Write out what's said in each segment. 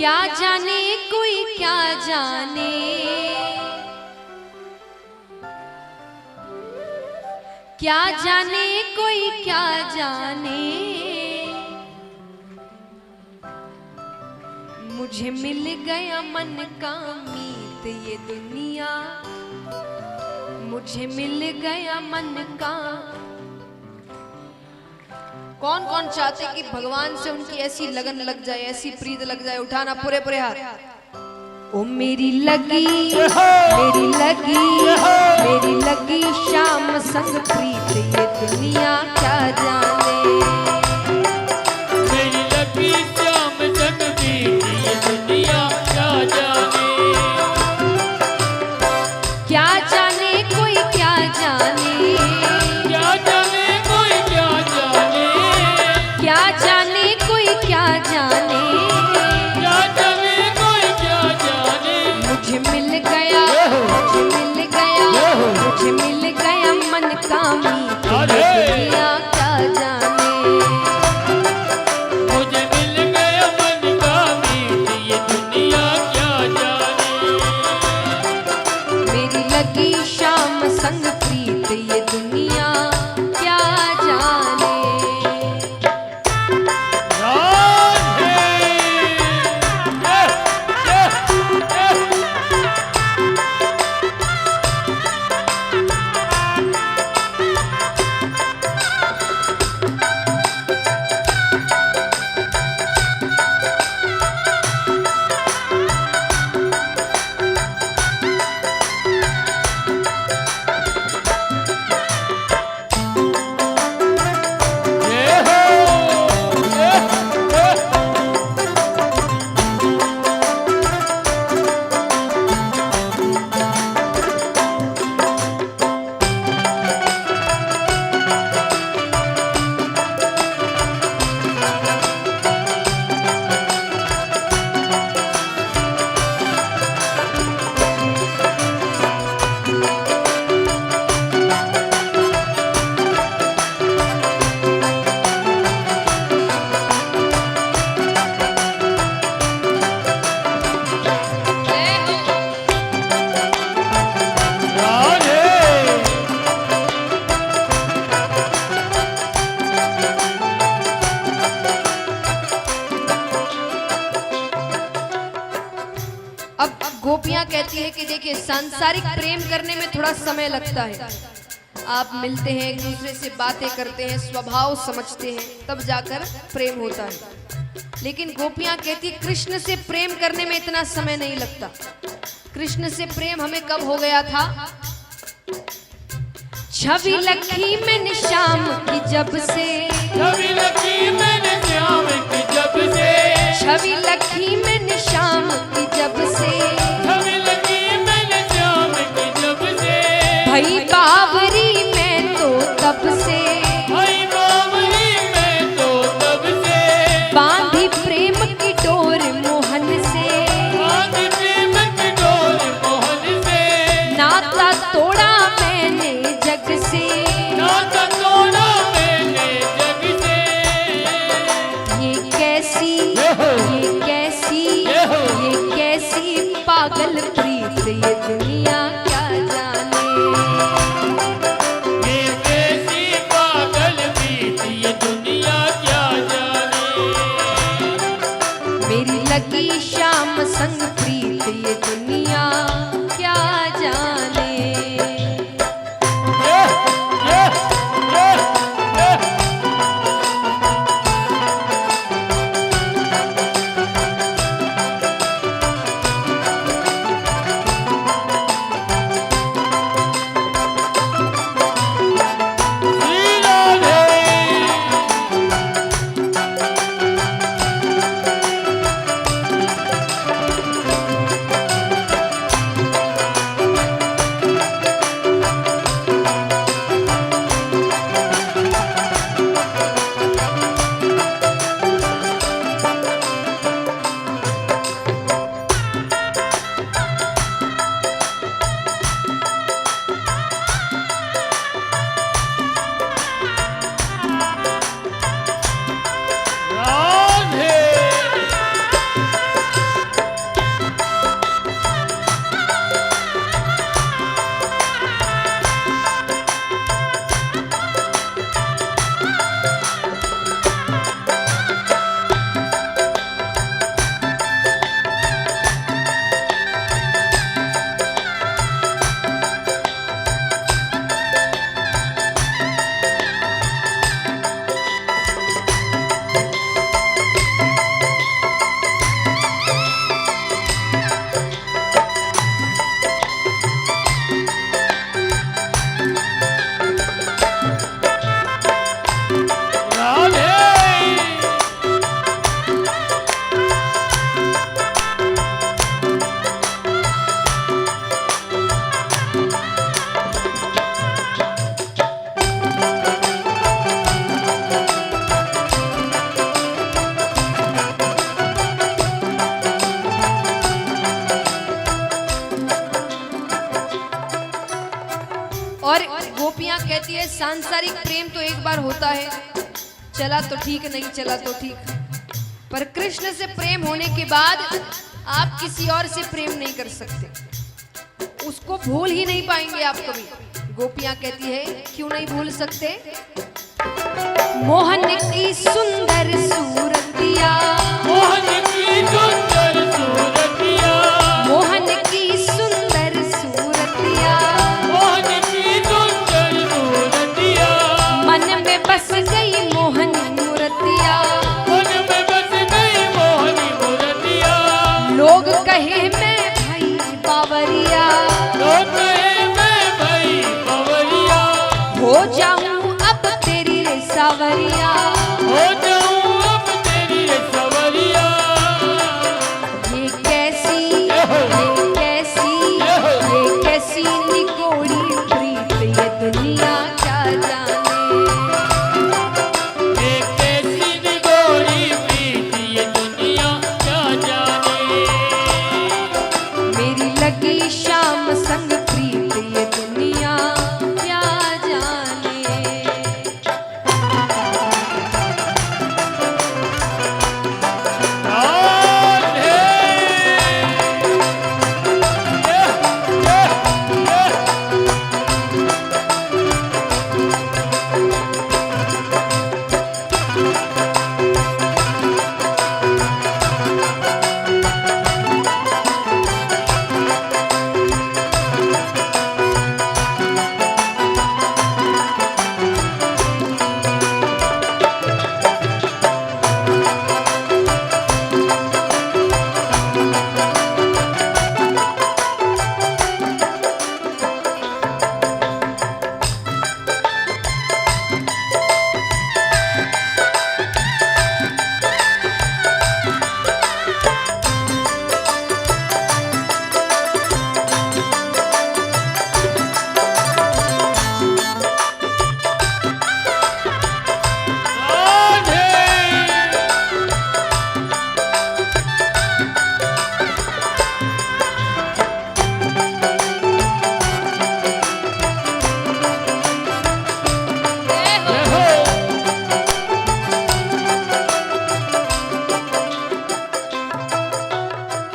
क्या जाने कोई क्या जाने, क्या जाने कोई क्या जाने, मुझे मिल गया मन का मीत ये दुनिया, मुझे मिल गया मन का। कौन कौन चाहते कि भगवान से उनकी ऐसी लगन लग जाए, ऐसी प्रीत लग जाए? उठाना पूरे पूरे हाथ। ओ मेरी लगी मेरी लगी मेरी लगी शाम संग प्रीत ये दुनिया क्या जाने, मेरी लगी शाम संग प्रीत ये दुनिया क्या जाने, क्या जाने कोई क्या जाने, क्या जाने कोई क्या जाने, क्या जाने कोई क्या जाने, क्या जाने कोई क्या जाने, मुझे मिल गया मुझे मिल गया मुझे मिल गया मन का मीत ये दुनिया क्या जाने, मुझे मिल गया मन का मीत ये दुनिया क्या जाने, मेरी लगी शाम संग प्रीत ये दुनिया क्या जाने। अब गोपियां कहती है कि देखिए सांसारिक प्रेम करने में थोड़ा समय लगता है, आप मिलते हैं एक दूसरे से बातें करते हैं, स्वभाव समझते हैं, तब जाकर प्रेम होता है। लेकिन गोपियां कहती है कृष्ण से प्रेम करने में इतना समय नहीं लगता। कृष्ण से प्रेम हमें कब हो गया था? छवि लखी मैंने श्याम की जब से, छवि लगी मैंने श्याम की जब से, छवि लखी मैंने श्याम की जब से, छवि लगी मैंने श्याम की जब से, भई बावरी मैं तो तब से, भाई बावरी मैं तो तब से, बांधी प्रेम की डोर मोहन से, बांध प्रेम की डोर मोहन से, नाता तोड़ा मैंने जग से, नाता तोड़ा मैंने जग से, ये कैसी पागल प्रीत ये दुनिया क्या जाने, ये कैसी पागल प्रीत ये दुनिया क्या जाने, मेरी लगी शाम संग प्रीत ये दुनिया क्या जाने। कहती है सांसारिक प्रेम तो एक बार होता है, चला तो ठीक, नहीं चला तो ठीक, पर कृष्ण से प्रेम होने के बाद आप किसी और से प्रेम नहीं कर सकते, उसको भूल ही नहीं पाएंगे आप कभी। गोपियां कहती है क्यों नहीं भूल सकते? मोहन की सुंदर सूरतिया, मोहन की सुंदर सूरतिया, मोहन की सुंदर सूरतिया, मोहन की सुंदर सूरतिया, मन में बस गई मोहन मूर्तिया, मन में बस गई मोहनी मूर्तिया, लोग कहे मैं भाई बावरिया, लोग कहे मैं भाई बावरिया, हो जाऊं अब तेरी रे सावरिया, हो जाऊं अब तेरी सवरिया। ये कैसी निगोड़ी प्रीत ये दुनिया क्या जाने, ये कैसी निगोरी प्रीत ये दुनिया क्या जाने, मेरी लगी शाम संग प्रीत ये दुनिया क्या जाने। राधे।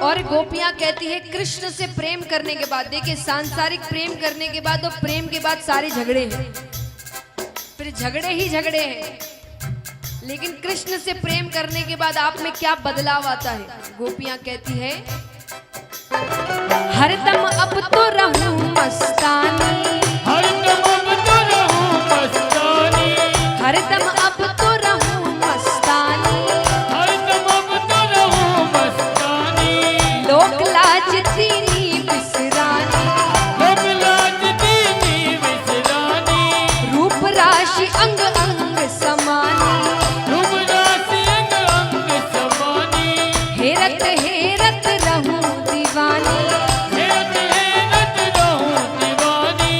और गोपियां कहती है कृष्ण से प्रेम करने के बाद, देखिए सांसारिक प्रेम करने के बाद और प्रेम के बाद सारे झगड़े हैं, फिर झगड़े ही झगड़े हैं, लेकिन कृष्ण से प्रेम करने के बाद आप में क्या बदलाव आता है? गोपियां कहती है हरदम अब तो रहूं मस्तानी, हरदम अब तो रहूं मस्तानी, हरदम अब तो रहूं मस्तानी, हरदम अब तो रहूं मस्तानी, लोक लाज दीनी बिसरानी, लोक लाज दीनी विसरानी, रूप राशि अंग अंग समानी, रूप राशि अंग अंग समानी, हेरत हेरत रहूं दीवानी, हेरत हेरत रहूं दीवानी,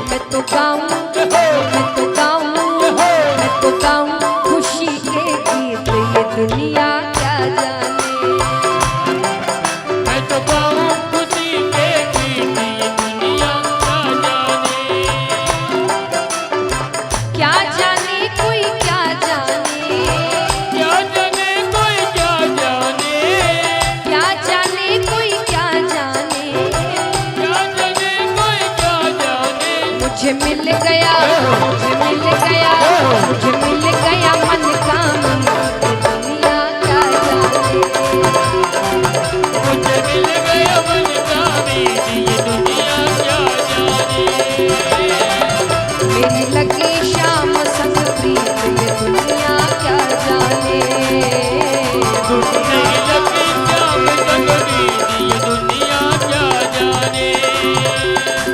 मैं तो गाऊं, मैं तो गाऊं, मैं तो गाऊं खुशी के गीत ये दुनिया क्या जाने, मैं तो गाऊं खुशी के गीत ये दुनिया क्या जाने, क्या जाने कोई क्या जाने, क्या जाने कोई क्या जाने, क्या जाने कोई क्या जाने, क्या जाने कोई क्या जाने, मुझे मिल गया, मुझे मिल गया, मुझे मिल गया मन का मीत दुनिया क्या जाने, मुझे मिल गया मन का मीत ये दुनिया क्या जाने, मेरी लगी शाम संग प्रीत ये दुनिया क्या जाने, मेरी लगी शाम संग मीत ये दुनिया क्या जाने,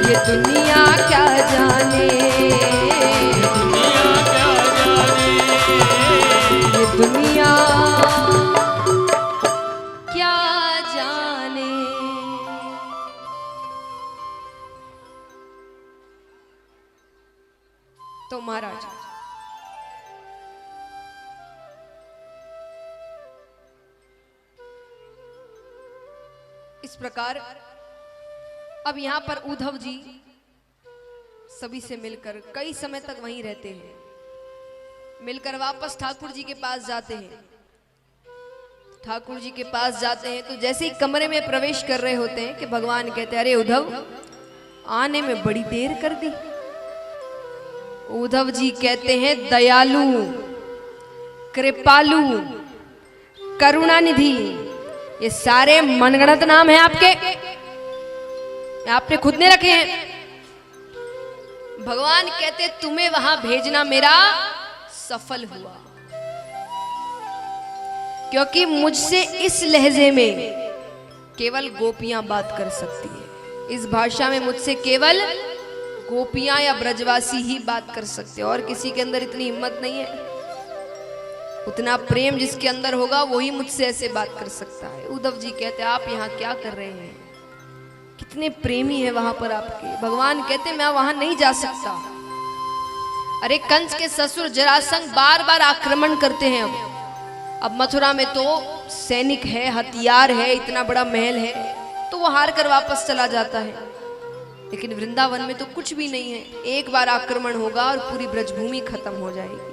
ये दुनिया क्या जाने, दुनिया क्या जाने, ये दुनिया क्या जाने। तो महाराज इस प्रकार अब यहां पर उद्धव जी सभी से मिलकर कई समय तक वहीं रहते हैं। मिलकर वापस ठाकुर जी के पास जाते हैं। ठाकुर जी के पास जाते हैं तो जैसे ही कमरे में प्रवेश कर रहे होते हैं कि भगवान कहते हैं, अरे उद्धव, आने में बड़ी देर कर दी। उद्धव जी कहते हैं, दयालु, कृपालु, करुणानिधि, ये सारे मनगढ़ंत नाम हैं आपके, आपने खुद ने रखे हैं। भगवान कहते तुम्हें वहां भेजना मेरा सफल हुआ, क्योंकि मुझसे इस लहजे में केवल गोपियां बात कर सकती है। इस भाषा में मुझसे केवल गोपियां या ब्रजवासी ही बात कर सकते हैं, और किसी के अंदर इतनी हिम्मत नहीं है। उतना प्रेम जिसके अंदर होगा वही मुझसे ऐसे बात कर सकता है। उद्धव जी कहते आप यहाँ क्या कर रहे हैं, कितने प्रेमी है वहां पर आपके। भगवान कहते मैं वहां नहीं जा सकता। अरे कंस के ससुर जरासंध बार बार आक्रमण करते हैं। अब मथुरा में तो सैनिक है, हथियार है, इतना बड़ा महल है, तो वो हार कर वापस चला जाता है। लेकिन वृंदावन में तो कुछ भी नहीं है, एक बार आक्रमण होगा और पूरी ब्रजभूमि खत्म हो जाएगी।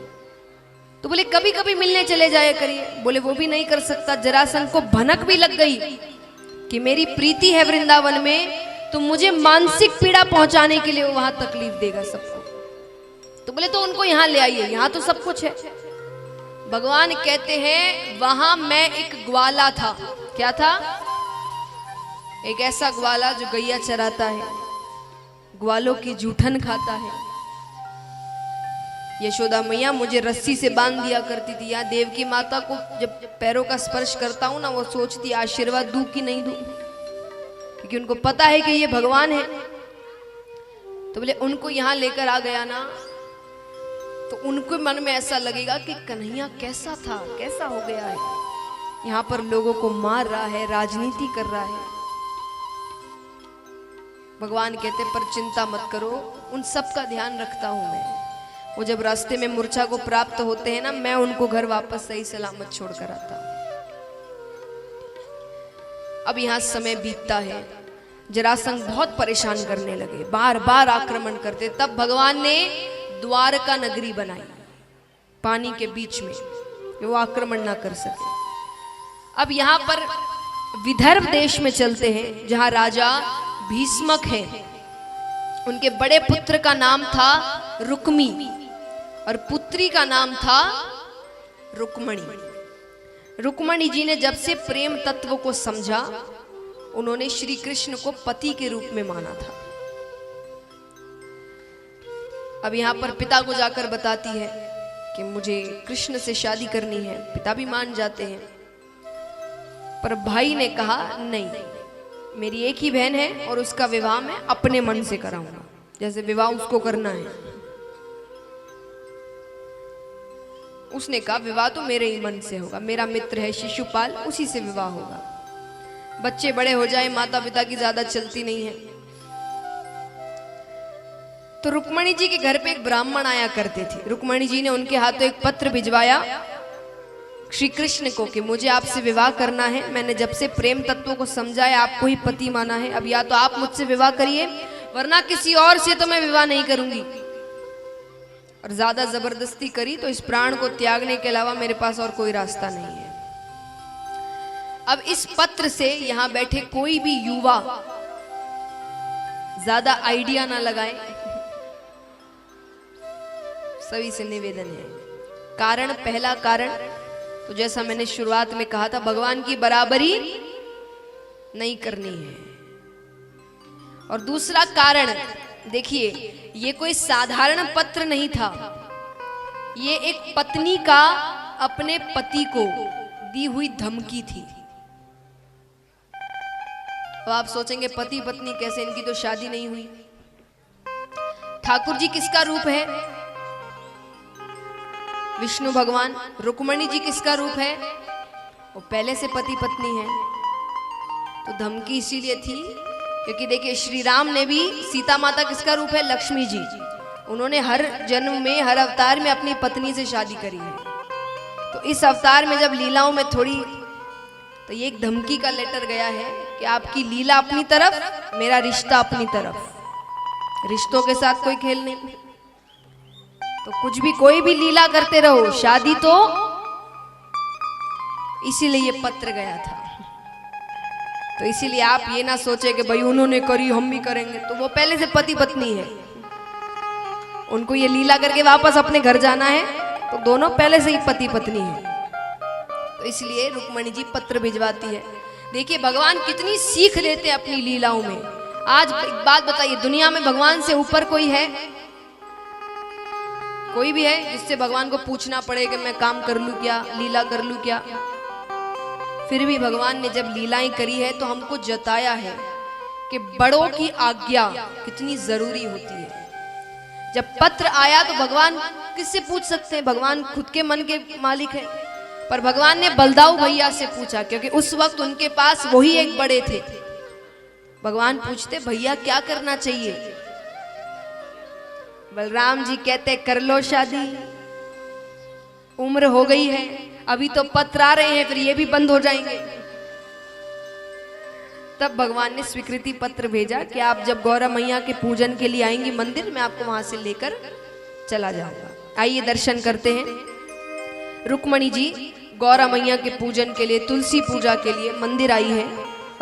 तो बोले कभी कभी मिलने चले जाया करिए। बोले वो भी नहीं कर सकता। जरासंध को भनक भी लग गई कि मेरी प्रीति है वृंदावन में, तो मुझे मानसिक पीड़ा पहुंचाने के लिए वो वहां तकलीफ देगा सबको। तो बोले तो उनको यहां ले आइए, यहां तो सब कुछ है। भगवान कहते हैं वहां मैं एक ग्वाला था। क्या था? एक ऐसा ग्वाला जो गैया चराता है, ग्वालों की जूठन खाता है। यशोदा मैया मुझे रस्सी से बांध दिया करती थी। यहाँ देवकी माता को जब पैरों का स्पर्श करता हूं ना, वो सोचती आशीर्वाद दूं कि नहीं दूं, क्योंकि उनको पता है कि ये भगवान है। तो बोले उनको यहाँ लेकर आ गया ना, तो उनको मन में ऐसा लगेगा कि कन्हैया कैसा था, कैसा हो गया है, यहाँ पर लोगों को मार रहा है, राजनीति कर रहा है। भगवान कहते पर चिंता मत करो, उन सब का ध्यान रखता हूं मैं। वो जब रास्ते में मूर्छा को प्राप्त होते हैं ना, मैं उनको घर वापस सही सलामत छोड़कर आता हूं। अब यहां समय बीतता है। जरासंध बहुत परेशान करने लगे, बार बार आक्रमण करते। तब भगवान ने द्वारका नगरी बनाई पानी के बीच में, कि वो आक्रमण ना कर सके। अब यहां पर विदर्भ देश में चलते हैं, जहां राजा भीष्मक हैं। उनके बड़े पुत्र का नाम था रुक्मी और पुत्री का नाम था रुक्मणी। रुक्मणी जी ने जब से प्रेम तत्व को समझा, उन्होंने श्री कृष्ण को पति के रूप में माना था। अब यहां पर पिता को जाकर बताती है कि मुझे कृष्ण से शादी करनी है। पिता भी मान जाते हैं, पर भाई ने कहा नहीं, मेरी एक ही बहन है और उसका विवाह मैं अपने मन से कराऊंगा, जैसे विवाह उसको करना है। उसने कहा विवाह तो मेरे ही मन से होगा, मेरा मित्र है शिशुपाल, उसी से विवाह होगा। बच्चे बड़े हो जाए, माता पिता की ज्यादा चलती नहीं है। तो रुक्मणी जी के घर पे एक ब्राह्मण आया करते थे। रुक्मणी जी ने उनके हाथों एक पत्र भिजवाया श्री कृष्ण को कि मुझे आपसे विवाह करना है। मैंने जब से प्रेम तत्वों को समझा है, आपको ही पति माना है। अब या तो आप मुझसे विवाह करिए, वरना किसी और से तो मैं विवाह नहीं करूंगी। और ज्यादा जबरदस्ती करी तो इस प्राण को त्यागने के अलावा मेरे पास और कोई रास्ता नहीं है। अब इस पत्र से यहां बैठे कोई भी युवा ज्यादा आइडिया ना लगाए, सभी से निवेदन है। कारण, पहला कारण तो जैसा मैंने शुरुआत में कहा था, भगवान की बराबरी नहीं करनी है। और दूसरा कारण देखिए, ये कोई साधारण पत्र नहीं था, ये एक पत्नी का अपने पति को दी हुई धमकी थी। तो आप सोचेंगे पति पत्नी कैसे, इनकी तो शादी नहीं हुई। ठाकुर जी किसका रूप है? विष्णु भगवान। रुक्मणी जी किसका रूप है? वो पहले से पति पत्नी है। तो धमकी इसीलिए थी क्योंकि देखिए श्री राम ने भी, सीता माता किसका रूप है? लक्ष्मी जी। उन्होंने हर जन्म में, हर अवतार में अपनी पत्नी से शादी करी है। तो इस अवतार में जब लीलाओं में थोड़ी, तो ये एक धमकी का लेटर गया है कि आपकी लीला अपनी तरफ, मेरा रिश्ता अपनी तरफ। रिश्तों के साथ कोई खेल नहीं, तो कुछ भी कोई भी लीला करते रहो, शादी तो इसीलिए ये पत्र गया था। तो इसीलिए आप ये ना सोचे कि भाई उन्होंने करी हम भी करेंगे, तो वो पहले से पति पत्नी है, उनको ये लीला करके वापस अपने घर जाना है, तो दोनों पहले से ही पति पत्नी है। तो इसलिए रुक्मणी जी पत्र भिजवाती है। देखिए भगवान कितनी सीख लेते हैं अपनी लीलाओं में। आज एक बात बताइए, दुनिया में भगवान से ऊपर कोई है? कोई भी है जिससे भगवान को पूछना पड़े कि मैं काम कर लूं क्या, लीला कर लूं क्या? फिर भी भगवान ने जब लीलाएं करी है तो हमको जताया है कि बड़ों की आज्ञा कितनी जरूरी होती है। जब पत्र आया तो भगवान किससे पूछ सकते हैं? भगवान खुद के मन के मालिक है, पर भगवान ने बलदाऊ भैया से पूछा, क्योंकि उस वक्त उनके पास वही एक बड़े थे। भगवान पूछते, भैया क्या करना चाहिए? बलराम जी कहते, कर लो शादी, उम्र हो गई है, अभी तो पत्र आ रहे हैं, फिर ये भी बंद हो जाएंगे। तब भगवान ने स्वीकृति पत्र भेजा कि आप जब गौरा मैया के पूजन के लिए आएंगी मंदिर, मैं आपको वहां से लेकर चला जाऊंगा। आइए दर्शन करते हैं। रुक्मणी जी गौरा मैया के पूजन के लिए, तुलसी पूजा के लिए मंदिर आई है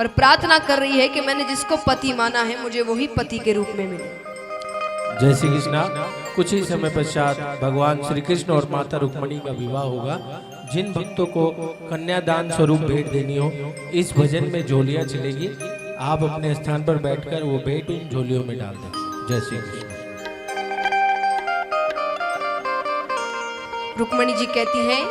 और प्रार्थना कर रही है कि मैंने जिसको पति माना है मुझे वही पति के रूप में मिले। जय श्री कृष्णा। कुछ ही समय पश्चात भगवान श्री कृष्ण और माता रुक्मणी का विवाह होगा। जिन भक्तों को कन्यादान स्वरूप भेंट देनी हो, इस भजन में झोलियां चलेगी, आप अपने स्थान पर बैठकर वो भेंट उन झोलियों में डाल दें। जय श्री कृष्ण। रुक्मणी जी कहती हैं,